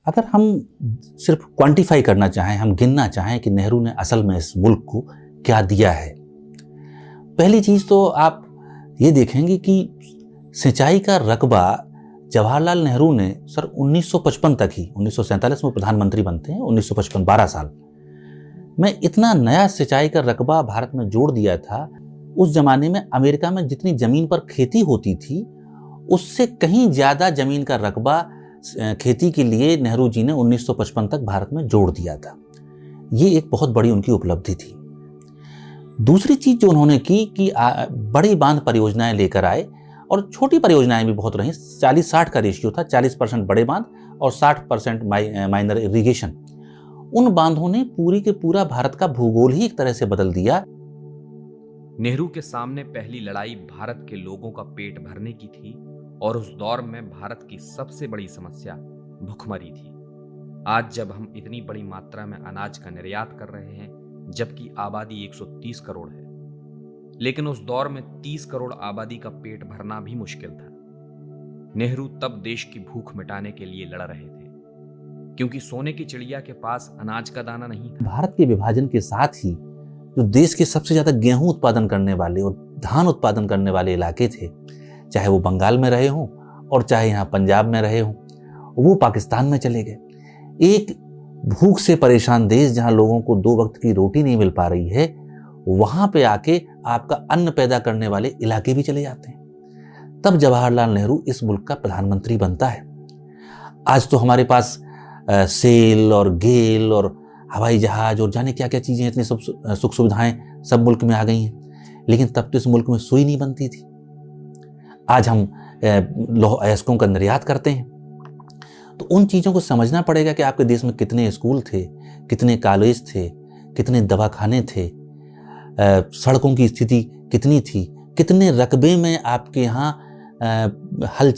अगर हम सिर्फ क्वांटिफाई करना चाहें, हम गिनना चाहें कि नेहरू ने असल में इस मुल्क को क्या दिया है, पहली चीज़ तो आप ये देखेंगे कि सिंचाई का रकबा जवाहरलाल नेहरू ने सर 1955 तक ही, 1947 में प्रधानमंत्री बनते हैं, 1955 12 साल में इतना नया सिंचाई का रकबा भारत में जोड़ दिया था। उस जमाने में अमेरिका में जितनी जमीन पर खेती होती थी उससे कहीं ज़्यादा जमीन का रकबा खेती के लिए नेहरू जी ने 1955 तक भारत में जोड़ दिया था। ये एक बहुत बड़ी उनकी उपलब्धि थी। दूसरी चीज़ जो उन्होंने की कि बड़ी बांध परियोजनाएं लेकर आए और छोटी परियोजनाएं भी बहुत रहीं। 40-60 का रेशियो था, 40% बड़े बांध और 60% माइनर इरिगेशन। उन बांधों ने पूरी के पूरा भारत का भूगोल ही एक तरह से बदल दिया। नेहरू के सामने पहली लड़ाई भारत के लोगों का पेट भरने की थी और उस दौर में भारत की सबसे बड़ी समस्या भुखमरी थी। आज जब हम इतनी बड़ी मात्रा में अनाज का निर्यात कर रहे हैं जबकि आबादी 130 करोड़ है, लेकिन उस दौर में 30 करोड़ आबादी का पेट भरना भी मुश्किल था। नेहरू तब देश की भूख मिटाने के लिए लड़ रहे थे क्योंकि सोने की चिड़िया के पास अनाज का दाना नहीं था। भारत के विभाजन के साथ ही जो देश के सबसे ज़्यादा गेहूं उत्पादन करने वाले और धान उत्पादन करने वाले इलाके थे, चाहे वो बंगाल में रहे हों और चाहे यहाँ पंजाब में रहे हों, वो पाकिस्तान में चले गए। एक भूख से परेशान देश जहाँ लोगों को 2 वक्त की रोटी नहीं मिल पा रही है, वहाँ पे आके आपका अन्न पैदा करने वाले इलाके भी चले जाते हैं। तब जवाहरलाल नेहरू इस मुल्क का प्रधानमंत्री बनता है। आज तो हमारे पास सेल और गेल और हवाई जहाज और जाने क्या क्या चीज़ें, इतनी सब सुख सुविधाएं सब मुल्क में आ गई हैं, लेकिन तब तो इस मुल्क में सुई नहीं बनती थी। आज हम लौह अयस्कों का निर्यात करते हैं। तो उन चीज़ों को समझना पड़ेगा कि आपके देश में कितने स्कूल थे, कितने कॉलेज थे, कितने दवाखाने थे, सड़कों की स्थिति कितनी थी, कितने रकबे में आपके यहाँ हल